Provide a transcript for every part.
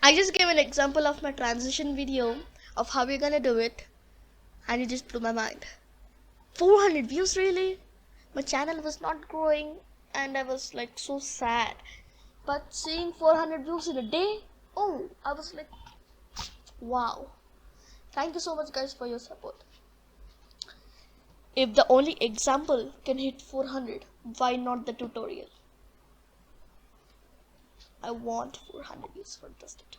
I just gave an example of my transition video of how we're gonna do it, and it just blew my mind. 400 views, really? My channel was not growing and I was like so sad. But seeing 400 views in a day, oh, I was like, wow. Thank you so much guys for your support. If the only example can hit 400, why not the tutorial? I want 400 views for this tutorial.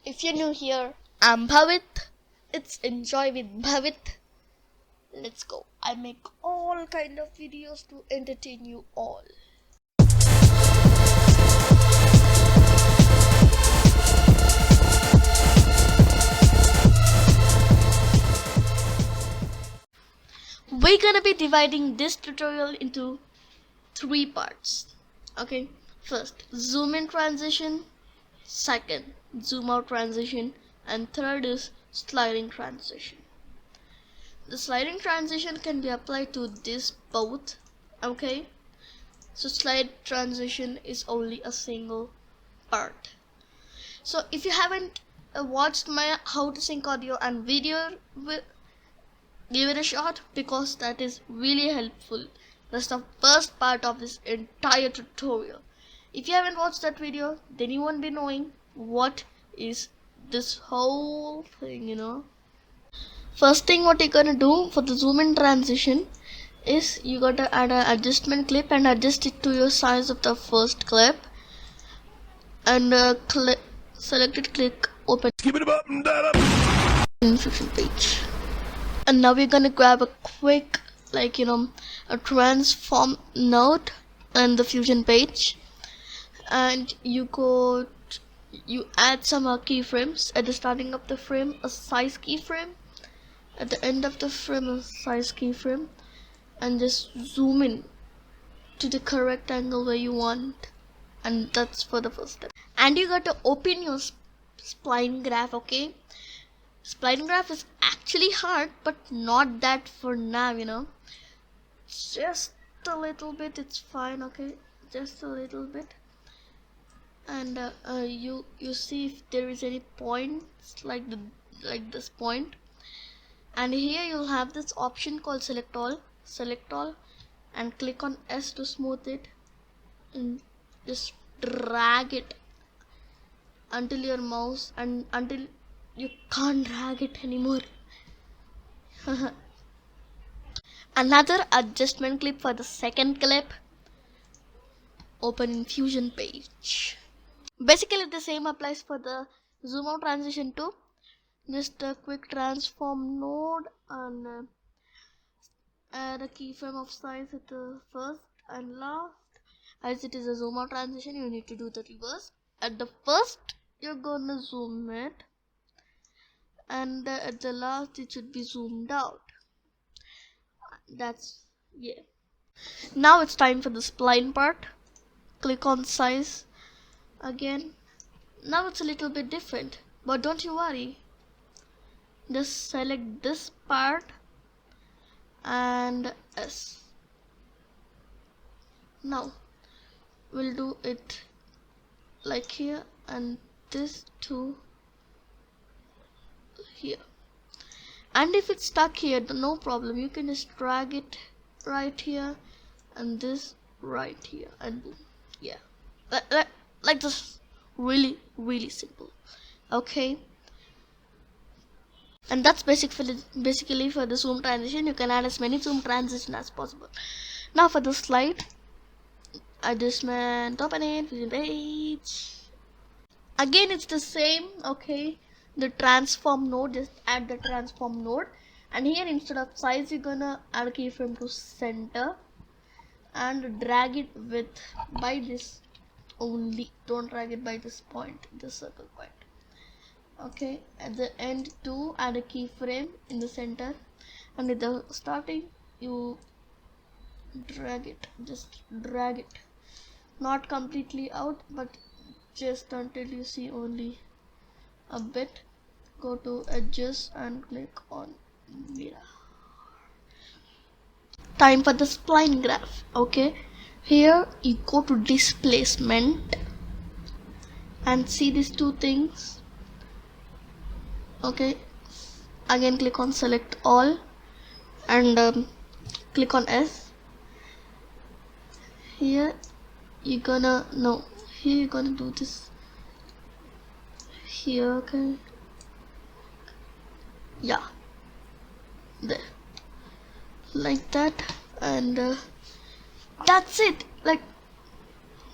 If you're new here, I'm Bhavith. It's Enjoy with Bhavith. Let's go. I make all kind of videos to entertain you all. We're gonna be dividing this tutorial into 3 parts. Okay, first zoom in transition, second zoom out transition, and third is sliding transition. The sliding transition can be applied to this both. Okay, so slide transition is only a single part. So if you haven't watched my how to sync audio and video, give it a shot, because that is really helpful. That's the first part of this entire tutorial. If you haven't watched that video, then you won't be knowing what is this whole thing. First thing what you're gonna do for the zoom in transition is you gotta add an adjustment clip and adjust it to your size of the first clip, and select it, click open Fusion page. And now we're gonna grab a quick a transform node and the Fusion page, and you add some keyframes. At the starting of the frame, a size keyframe, at the end of the frame, a size keyframe, and just zoom in to the correct angle where you want. And that's for the first step. And you got to open your spline graph. Okay, spline graph is actually hard, but not that for now. Just a little bit, it's fine. Okay, just a little bit. And you see if there is any points like this point, and here you'll have this option called select all, and click on S to smooth it, and just drag it until your mouse until you can't drag it anymore. Another adjustment clip for the second clip, open in Fusion page. Basically the same applies for the zoom out transition too. Just a quick transform node and add a keyframe of size at the first and last. As it is a zoom out transition, you need to do the reverse. At the first you're gonna zoom it, and at the last it should be zoomed out. Yeah. Now it's time for the spline part. Click on size again. Now it's a little bit different, but don't you worry. Just select this part and S. Now we'll do it like here, and this to here. And if it's stuck here, no problem, you can just drag it right here and this right here, and boom. Yeah, like this. Really simple. Okay, and that's basically for the zoom transition. You can add as many zoom transition as possible. Now for the slide adjustment, open it, Fusion page. Again it's the same. Okay, the transform node, just add the transform node, and here instead of size you're gonna add a keyframe to center and drag it by this only. Don't drag it by this point, this circle point. Okay, at the end too add a keyframe in the center, and at the starting you just drag it, not completely out, but just until you see only a bit. Go to edges and click on mirror. Time for the spline graph. Okay, here you go to displacement and see these two things. Okay, again click on select all and click on S. Here you're gonna here you're gonna do this here. Okay, yeah, there, like that, and that's it.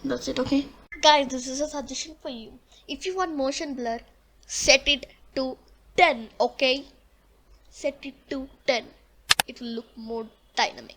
That's it. Okay guys, this is a suggestion for you. If you want motion blur, set it to 10. Okay, set it to 10. It will look more dynamic.